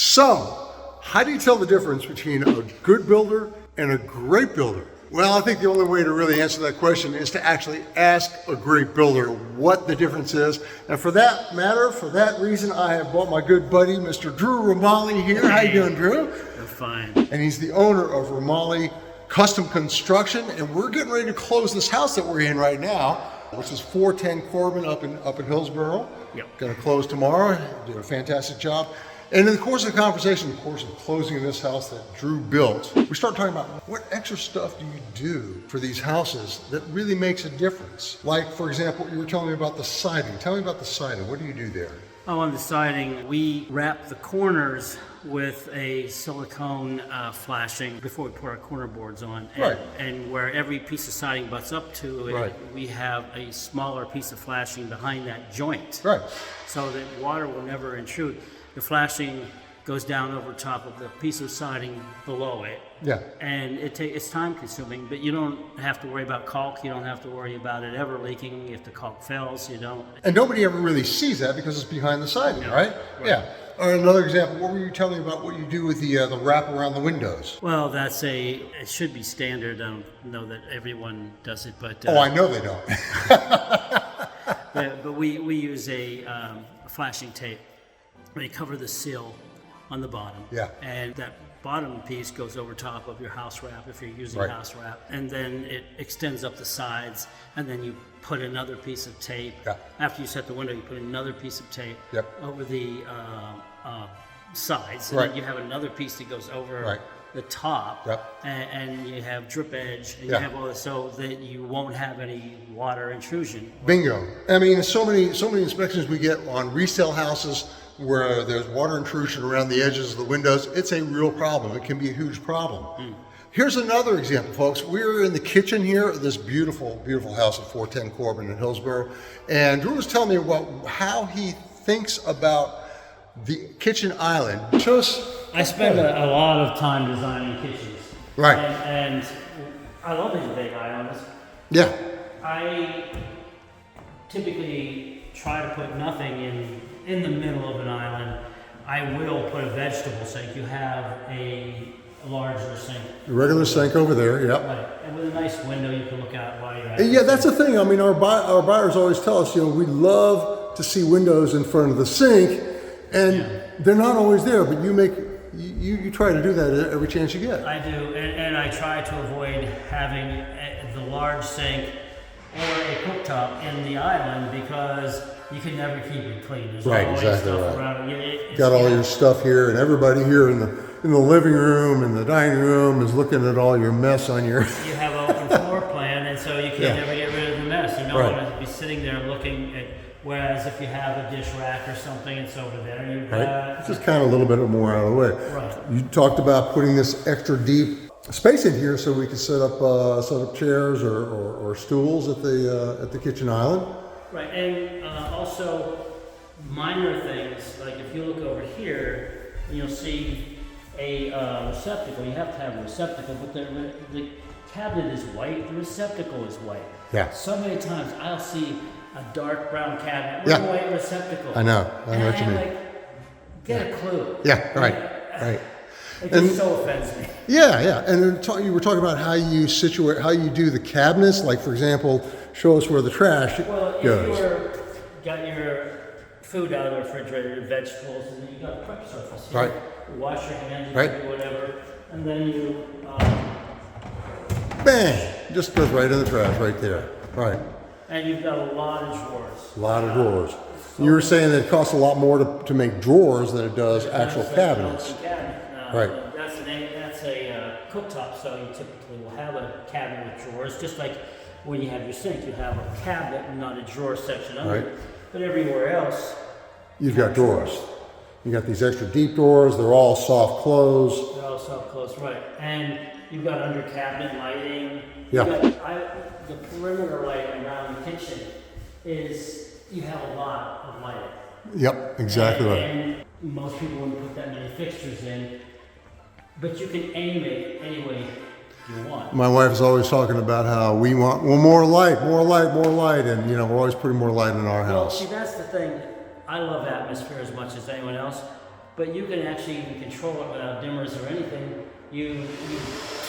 So, how do you tell the difference between a good builder and a great builder? Well, I think the only way to really answer that question is to actually ask a great builder what the difference is. And for that matter, for that reason, I have brought my good buddy, Mr. Drew Remaley here. How you doing, Drew? I'm fine. And he's the owner of Remaley Custom Construction. And we're getting ready to close this house that we're in right now, which is 410 Corbin up in Hillsboro. Yep. Going to close tomorrow. Did a fantastic job. And in the course of the conversation, of course, of closing this house that Drew built, we start talking about what extra stuff do you do for these houses that really makes a difference? Like, for example, you were telling me about the siding. Tell me about the siding. What do you do there? Oh, on the siding, we wrap the corners with a silicone flashing before we put our corner boards on. And, Right. And where every piece of siding butts up to it, Right. we have a smaller piece of flashing behind that joint. Right. So that water will never intrude. The flashing goes down over top of the piece of siding below it. Yeah. And it's time consuming, but you don't have to worry about caulk. You don't have to worry about it ever leaking. If the caulk fails, you don't. And nobody ever really sees that because it's behind the siding, Yeah. right? Right. Yeah. Or another example, what were you telling me about what you do with the wrap around the windows? Well, it should be standard. I don't know that everyone does it, but. Oh, I know they don't. But we use a flashing tape. We cover the sill on the bottom. Yeah. And that bottom piece goes over top of your house wrap if you're using Right. house wrap. And then it extends up the sides, and then you put another piece of tape. Yeah. After you set the window, you put another piece of tape Yep. over the sides. And Right. then you have another piece that goes over Right. the top. Yep. And you have drip edge, and Yeah. you have all this so that you won't have any water intrusion. Bingo. I mean, so many inspections we get on resale houses where there's water intrusion around the edges of the windows. It's a real problem. It can be a huge problem. Here's another example, folks. We're in the kitchen here of this beautiful, beautiful house at 410 Corbin in Hillsboro. And Drew was telling me about how he thinks about the kitchen island. Show us. I spend a lot of time designing kitchens. Right. And I love these big islands. Yeah. I typically try to put nothing in the middle of an island. I will put a vegetable sink. You have a larger sink. The regular sink over there, yep. Right. And with a nice window you can look out while you're at And yeah, it. that's the thing. I mean, our buyers always tell us, we love to see windows in front of the sink, and they're not always there, but you try to do that every chance you get. I do, and I try to avoid having the large sink or a cooktop in the island because you can never keep it clean. There's Right, always exactly stuff right. around it. Got all your stuff here, and everybody here in the living room and the dining room is looking at all your mess on your. You have an open floor plan, and so you can Yeah. never get rid of the mess. You don't Right. want to be sitting there looking at. Whereas if you have a dish rack or something, it's over there. You've Right. got Just kind of a little bit more out of the way. Right. You talked about putting this extra deep space in here so we could set up chairs or stools at the kitchen island. right, and also minor things like if you look over here, you'll see a receptacle. You have to have a receptacle, but the cabinet is white. The receptacle is white. Yeah. So many times I'll see a dark brown cabinet with Yeah. a white receptacle. I know what you And I'm mean. like, get a clue. Yeah, right, right. It And- just so offends me. Yeah. And then you were talking about how you do the cabinets. Like, for example, show us where the trash Well, if goes. got your food out of the refrigerator, vegetables, and then you got a prep surface. Right. You wash your hands, you Right. do whatever, and then you. Bang! Just goes right in the trash, right there. Right. And you've got a lot of drawers. A lot of drawers. You were saying that it costs a lot more to make drawers than it does actual That's cabinets. a cabinet. Right. That's a cooktop, so you typically will have a cabinet with drawers, just like when you have your sink, you have a cabinet and not a drawer section under Right. it. But everywhere else, You've got drawers. You got these extra deep drawers. They're all soft close. they're all so close, right? And you've got under cabinet lighting. Yeah. The perimeter lighting around the kitchen you have a lot of lighting. Yep, exactly right. And most people wouldn't put that many fixtures in, but you can aim it any way you want. My wife is always talking about how we want more light, and we're always putting more light in our Well, house. see, that's the thing. I love atmosphere as much as anyone else. but you can actually control it without dimmers or anything. You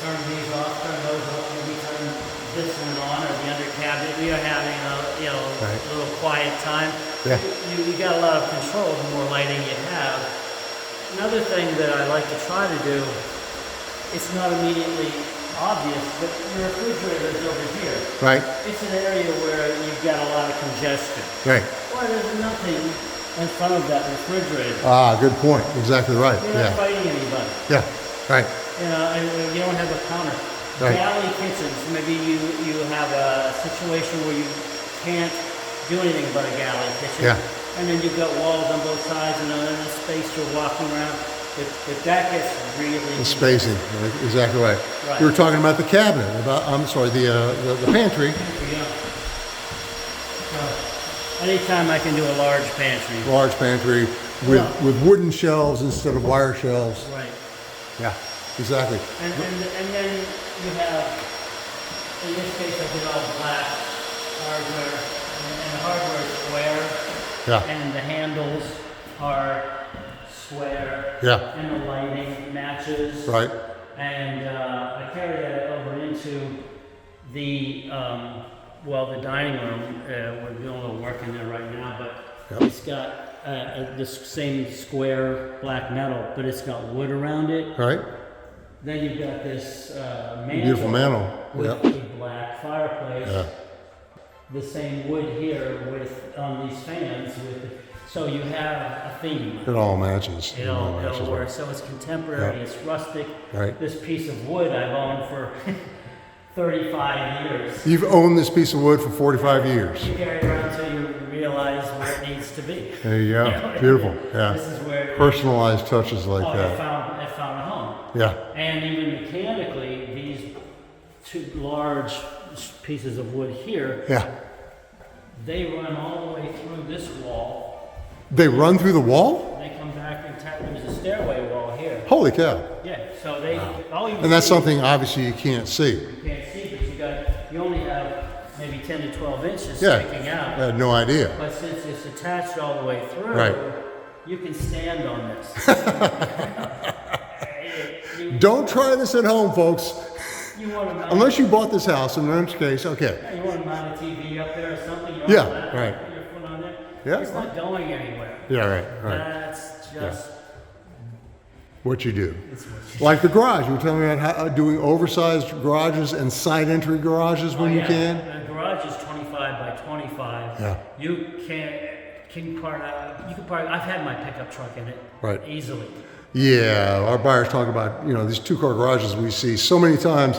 turn these off, turn those off, maybe turn this one on or the under cabinet. We are having a little quiet time. Yeah. You got a lot of control the more lighting you have. Another thing that I like to try to do, it's not immediately obvious, but your refrigerator is over here. Right. It's an area where you've got a lot of congestion. Right. Well, there's nothing in front of that refrigerator. Ah, good point. Exactly right. You're not fighting anybody. Yeah. Right. You know, and you don't have a counter. Right. Galley kitchens, maybe you have a situation where you can't do anything but a galley kitchen. Yeah. And then you've got walls on both sides and then the space you're walking around. If that gets really... The spacing. Exactly right. Right. You were talking about the cabinet. I'm sorry, the pantry. Yeah. Anytime I can do a large pantry. Large pantry with wooden shelves instead of wire shelves. Right. Yeah, exactly. And then you have, in this case, I did all black hardware, and the hardware is square. Yeah. And the handles are square. Yeah. And the lighting matches. Right. And I carry that over into the the dining room. We're doing a little work in there right now, but it's got this same square black metal, but it's got wood around it. Right. Then you've got this mantle. Beautiful mantle. With Yeah. a black fireplace. Yeah. The same wood here with these fans. So you have a theme. It all matches. It all works. So it's contemporary, it's rustic. Right. This piece of wood I've owned for 35 years. You've owned this piece of wood for 45 years. You carry it around until you realize where it needs to be. There you go. Beautiful. Yeah. This is where Personalized touches like that. I found a home. Yeah. And even mechanically, these two large pieces of wood here, Yeah. they run all the way through this wall. They run through the wall? They come back and there's a stairway wall here. Holy cow. Yeah, so they, all you And that's see- something obviously you can't see. You can't see, but you only have maybe 10 to 12 inches Yeah. sticking I out. had no idea. But since it's attached all the way through, Right. you can stand on this. Don't try this at home, folks. You want to mount, Unless you bought this house, in which case, okay. you want to mount a TV up there or something. You Yeah, want that, right. Put your foot on there. Yeah. It's not going anywhere. Yeah, right. That's just What you do. it's what you Like the garage. You were telling me about doing oversized garages and side entry garages when you yeah. can. The garage is 25 by 25. Yeah. You can park. You can park. I've had my pickup truck in it. Right. Easily. Yeah, our buyers talk about, these two-car garages we see so many times.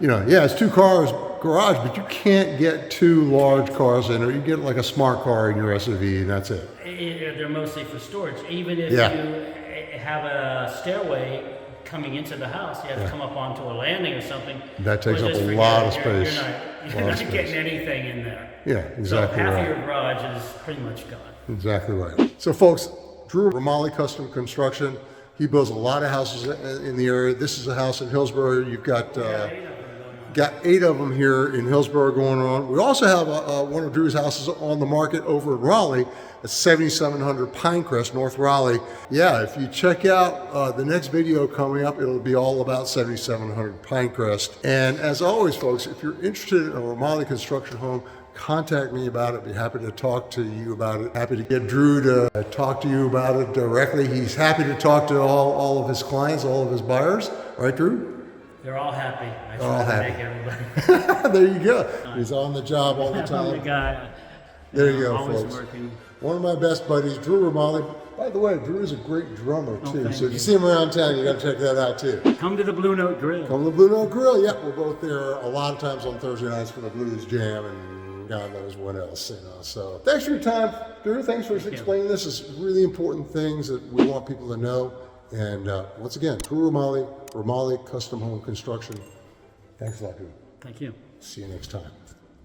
It's 2 cars garage, but you can't get 2 large cars in, or you get like a smart car in your SUV, and that's it. They're mostly for storage. Even if Yeah. you have a stairway coming into the house, you have to come up onto a landing or something. That takes Well, up just a forget lot it. of space. You're not getting anything in there. Yeah, exactly So half right. of your garage is pretty much gone. Exactly right. So folks, Drew Remaley Construction, he builds a lot of houses in the area. This is a house in Hillsborough. You've got 8 of them here in Hillsborough going on. We also have one of Drew's houses on the market over in Raleigh at 7700 Pinecrest, North Raleigh. Yeah, if you check out the next video coming up, it'll be all about 7700 Pinecrest. And as always, folks, if you're interested in a Remaley construction home, contact me about it. Be happy to talk to you about it. Happy to get Drew to talk to you about it directly. He's happy to talk to all of his clients, all of his buyers. Right, Drew? They're all happy. I all try to happy. make everybody. There you go. He's on the job all the I'm the time. guy. There you go, always folks. working. One of my best buddies, Drew Remaley. By the way, Drew is a great drummer too. thank So if you. you see him around town, you got to check that out too. Come to the Blue Note Grill. Come to the Blue Note Grill. Yeah, we're both there a lot of times on Thursday nights for the blues jam and God knows what else, So thanks for your time, Drew. Thanks for explaining this. It's really important things that we want people to know. And once again, Drew Remaley, Remaley Custom Home Construction. Thanks a lot, Drew. Thank you. See you next time.